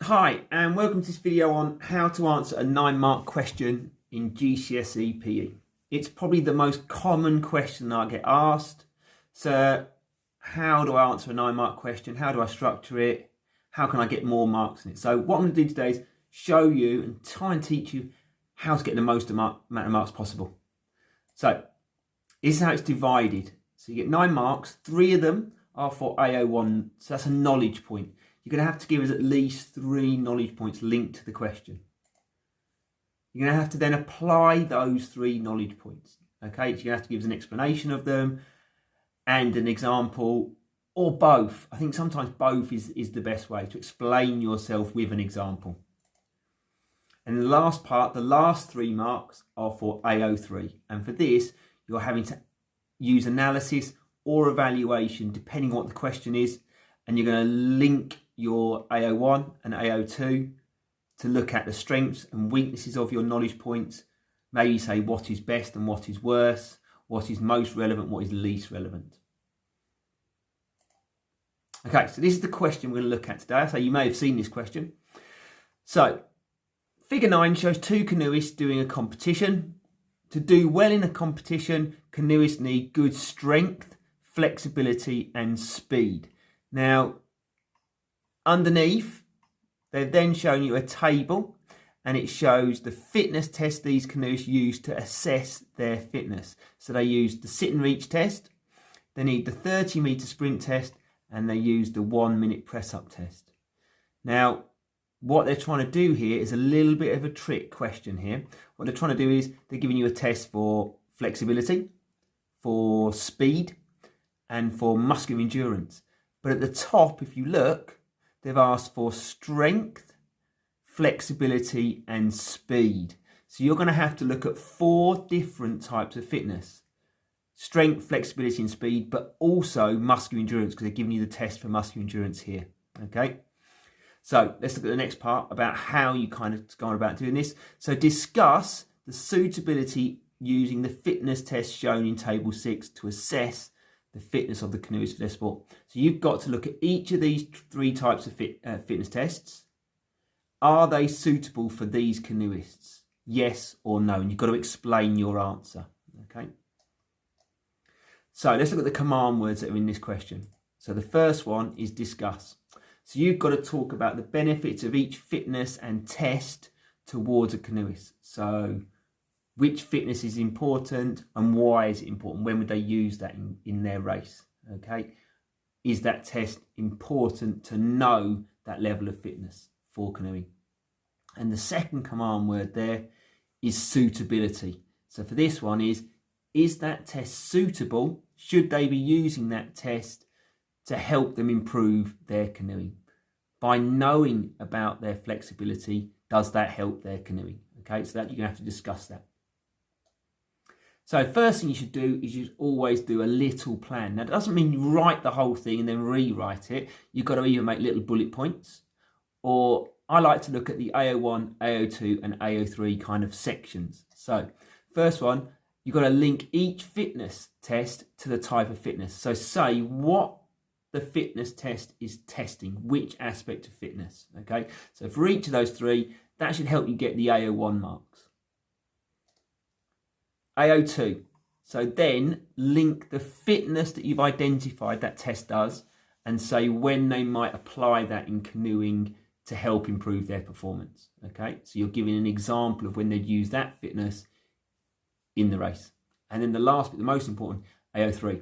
Hi, and welcome to this video on how to answer a 9-mark question in GCSE PE. It's probably the most common question that I get asked. So how do I answer a 9-mark question? How do I structure it? How can I get more marks in it? So what I'm going to do today is show you and try and teach you how to get the most amount of marks possible. So this is how it's divided. So you get 9 marks, 3 of them are for AO1, so that's a knowledge point. You're going to have to give us at least 3 knowledge points linked to the question. You're going to have to then apply those 3 knowledge points. Okay, so you have to give us an explanation of them and an example, or both. I think sometimes both is the best way to explain yourself with an example. And the last part, the last 3 marks are for AO3. And for this, you're having to use analysis or evaluation, depending on what the question is. And you're going to link your AO1 and AO2 to look at the strengths and weaknesses of your knowledge points. Maybe say what is best and what is worse, what is most relevant, what is least relevant. Okay, so this is the question we're going to look at today. So you may have seen this question. So figure 9 shows 2 canoeists doing a competition. To do well in a competition, canoeists need good strength, flexibility and speed. Now, underneath, they've then shown you a table and it shows the fitness test these canoeists use to assess their fitness. So they use the sit and reach test, they need the 30-metre sprint test, and they use the 1-minute press-up test. Now, what they're trying to do here is a little bit of a trick question here. What they're trying to do is they're giving you a test for flexibility, for speed, and for muscular endurance. But at the top, if you look, they've asked for strength, flexibility and speed. So you're going to have to look at 4 different types of fitness. Strength, flexibility and speed, but also muscular endurance, because they're giving you the test for muscular endurance here. Okay, so let's look at the next part about how you kind of go about doing this. So discuss the suitability using the fitness test shown in table 6 to assess the fitness of the canoeists for their sport. So you've got to look at each of these 3 types of fitness tests. Are they suitable for these canoeists? Yes or no? And you've got to explain your answer. Okay. So let's look at the command words that are in this question. So the first one is discuss. So you've got to talk about the benefits of each fitness and test towards a canoeist. So which fitness is important and why is it important? When would they use that in their race? Okay, is that test important to know that level of fitness for canoeing? And the second command word there is suitability. So for this one is that test suitable? Should they be using that test to help them improve their canoeing? By knowing about their flexibility, does that help their canoeing? Okay, so that you're going to have to discuss that. So first thing you should do is you always do a little plan. Now, it doesn't mean you write the whole thing and then rewrite it. You've got to either make little bullet points, or I like to look at the AO1, AO2 and AO3 kind of sections. So first one, you've got to link each fitness test to the type of fitness. So say what the fitness test is testing, which aspect of fitness. Okay, so for each of those 3, that should help you get the AO1 marks. AO2, so then link the fitness that you've identified that test does and say when they might apply that in canoeing to help improve their performance. Okay, so you're giving an example of when they'd use that fitness in the race. And then the last bit, the most important, AO3.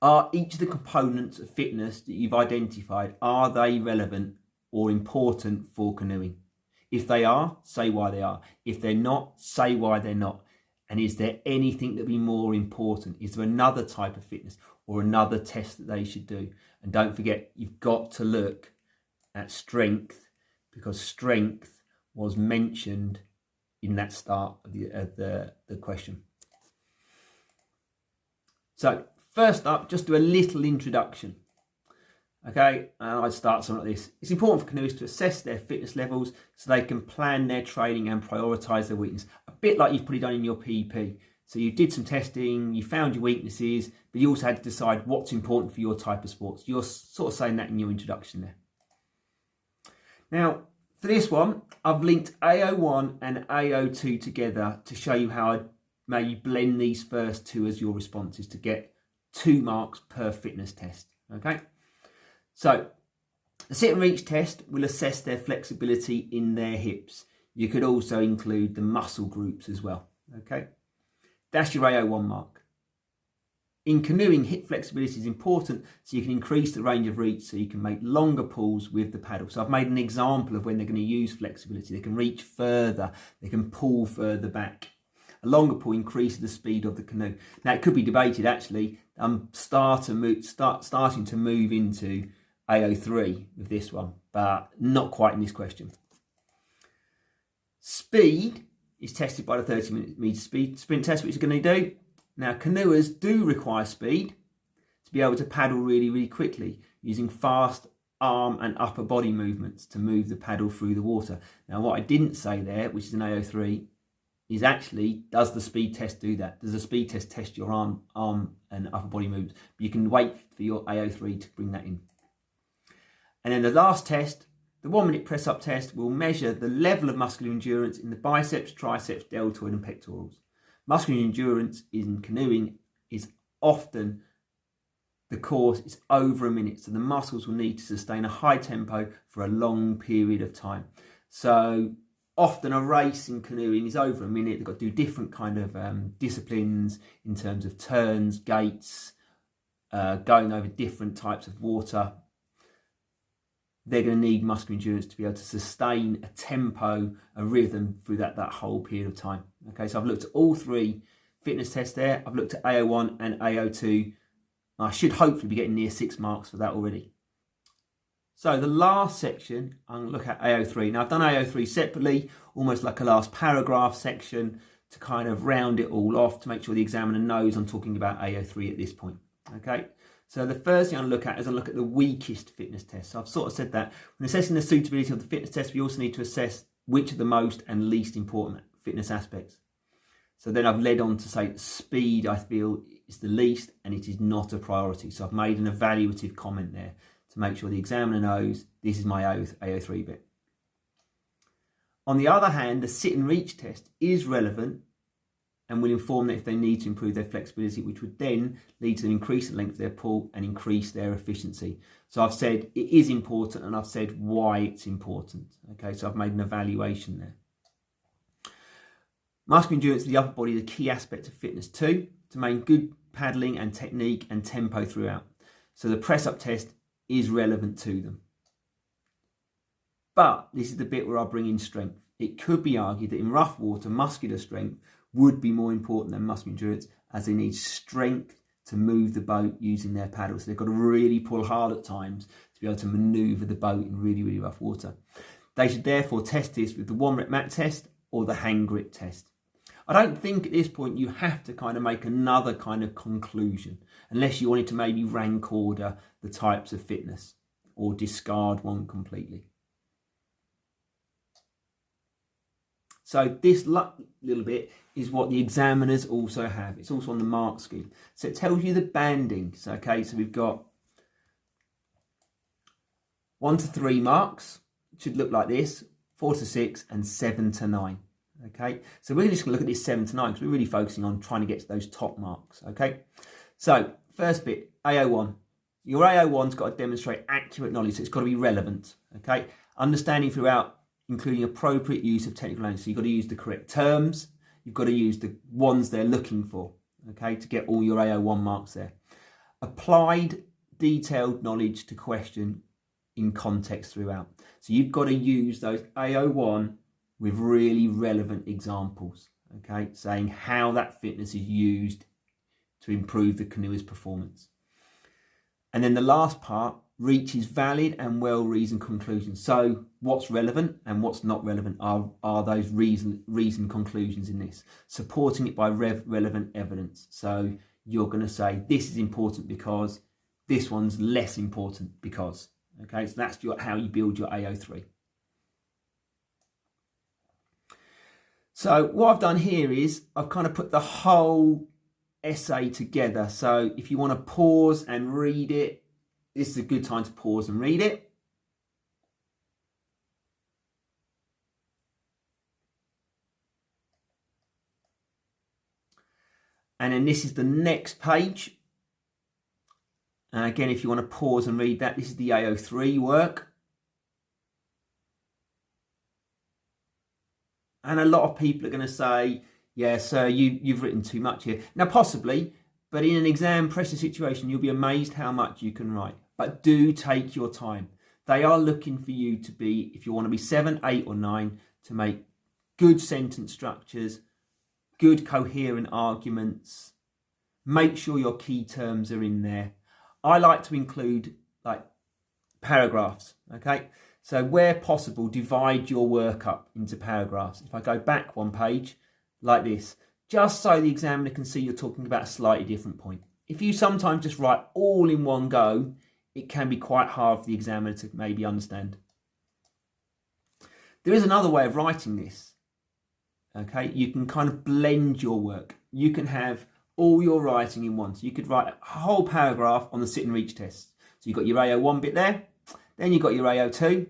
Are each of the components of fitness that you've identified, are they relevant or important for canoeing? If they are, say why they are. If they're not, say why they're not. And is there anything that would be more important? Is there another type of fitness or another test that they should do? And don't forget, you've got to look at strength, because strength was mentioned in that start of the question. So first up, just do a little introduction. Okay, and I'd start something like this. It's important for canoeists to assess their fitness levels so they can plan their training and prioritise their weakness. A bit like you've probably done in your PE. So you did some testing, you found your weaknesses, but you also had to decide what's important for your type of sports. You're sort of saying that in your introduction there. Now, for this one, I've linked AO1 and AO2 together to show you how I maybe blend these first two as your responses to get 2 marks per fitness test. Okay, so the sit and reach test will assess their flexibility in their hips. You could also include the muscle groups as well. Okay, that's your AO1 mark. In canoeing, hip flexibility is important so you can increase the range of reach so you can make longer pulls with the paddle. So I've made an example of when they're going to use flexibility. They can reach further, they can pull further back. A longer pull increases the speed of the canoe. Now it could be debated actually. I'm starting to move into AO3 with this one, but not quite in this question. Speed is tested by the 30-metre speed sprint test, which you're going to do. Now, canoers do require speed to be able to paddle really, really quickly using fast arm and upper body movements to move the paddle through the water. Now, what I didn't say there, which is an AO3, is actually, does the speed test do that? Does the speed test your arm and upper body movements? But you can wait for your AO3 to bring that in. And then the last test, the 1-minute press-up test, will measure the level of muscular endurance in the biceps, triceps, deltoid and pectorals. Muscular endurance in canoeing is often, the course is over a minute, so the muscles will need to sustain a high tempo for a long period of time. So often a race in canoeing is over a minute. They've got to do different kind of disciplines in terms of turns, gaits, going over different types of water. They're going to need muscular endurance to be able to sustain a tempo, a rhythm through that whole period of time. Okay, so I've looked at all 3 fitness tests there. I've looked at AO1 and AO2. I should hopefully be getting near 6 marks for that already. So the last section, I'm going to look at AO3. Now I've done AO3 separately, almost like a last paragraph section to kind of round it all off to make sure the examiner knows I'm talking about AO3 at this point. Okay. So the first thing I look at is I look at the weakest fitness test. So I've sort of said that when assessing the suitability of the fitness test, we also need to assess which are the most and least important fitness aspects. So then I've led on to say that speed, I feel, is the least and it is not a priority. So I've made an evaluative comment there to make sure the examiner knows this is my AO3 bit. On the other hand, the sit and reach test is relevant and will inform that if they need to improve their flexibility, which would then lead to an increase in length of their pull and increase their efficiency. So I've said it is important and I've said why it's important. Okay, so I've made an evaluation there. Muscular endurance of the upper body is a key aspect of fitness too, to maintain good paddling and technique and tempo throughout. So the press-up test is relevant to them. But this is the bit where I bring in strength. It could be argued that in rough water, muscular strength would be more important than muscular endurance, as they need strength to move the boat using their paddles. So they've got to really pull hard at times to be able to manoeuvre the boat in really, really rough water. They should therefore test this with the 1-rep mat test or the hand grip test. I don't think at this point you have to kind of make another kind of conclusion, unless you wanted to maybe rank order the types of fitness or discard one completely. So this little bit is what the examiners also have. It's also on the mark scheme. So it tells you the bandings. Okay, so we've got 1 to 3 marks. It should look like this, 4 to 6 and 7 to 9. Okay, so we're just going to look at this 7 to 9 because we're really focusing on trying to get to those top marks. Okay, so first bit, AO1. Your AO1's got to demonstrate accurate knowledge, so it's got to be relevant. Okay, understanding throughout, including appropriate use of technical language. So you've got to use the correct terms. You've got to use the ones they're looking for, okay, to get all your AO1 marks there. Applied detailed knowledge to question in context throughout. So you've got to use those AO1 with really relevant examples, okay, saying how that fitness is used to improve the canoeer's performance. And then the last part, reaches valid and well-reasoned conclusions. So what's relevant and what's not relevant are those reasoned conclusions in this, supporting it by relevant evidence. So you're going to say this is important because this one's less important because. Okay, so that's how you build your AO3. So what I've done here is I've kind of put the whole essay together. So if you want to pause and read it, this is a good time to pause and read it. And then this is the next page. And again, if you want to pause and read that, this is the AO3 work. And a lot of people are going to say, yeah, sir, you've written too much here. Now, possibly, but in an exam pressure situation, you'll be amazed how much you can write. But do take your time. They are looking for you to be, if you want to be 7, 8 or 9, to make good sentence structures, good coherent arguments. Make sure your key terms are in there. I like to include like paragraphs, okay? So where possible, divide your work up into paragraphs. If I go back one page like this, just so the examiner can see you're talking about a slightly different point. If you sometimes just write all in one go, it can be quite hard for the examiner to maybe understand. There is another way of writing this, okay? You can kind of blend your work. You can have all your writing in one. So you could write a whole paragraph on the sit and reach test. So you've got your AO1 bit there, then you've got your AO2,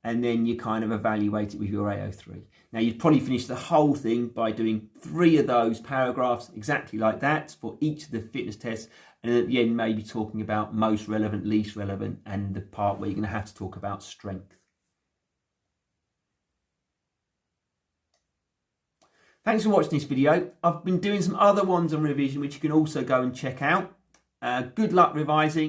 and then you kind of evaluate it with your AO3. Now you'd probably finish the whole thing by doing 3 of those paragraphs exactly like that for each of the fitness tests, and then at the end maybe talking about most relevant, least relevant, and the part where you're going to have to talk about strength. Thanks for watching this video. I've been doing some other ones on revision which you can also go and check out. Good luck revising.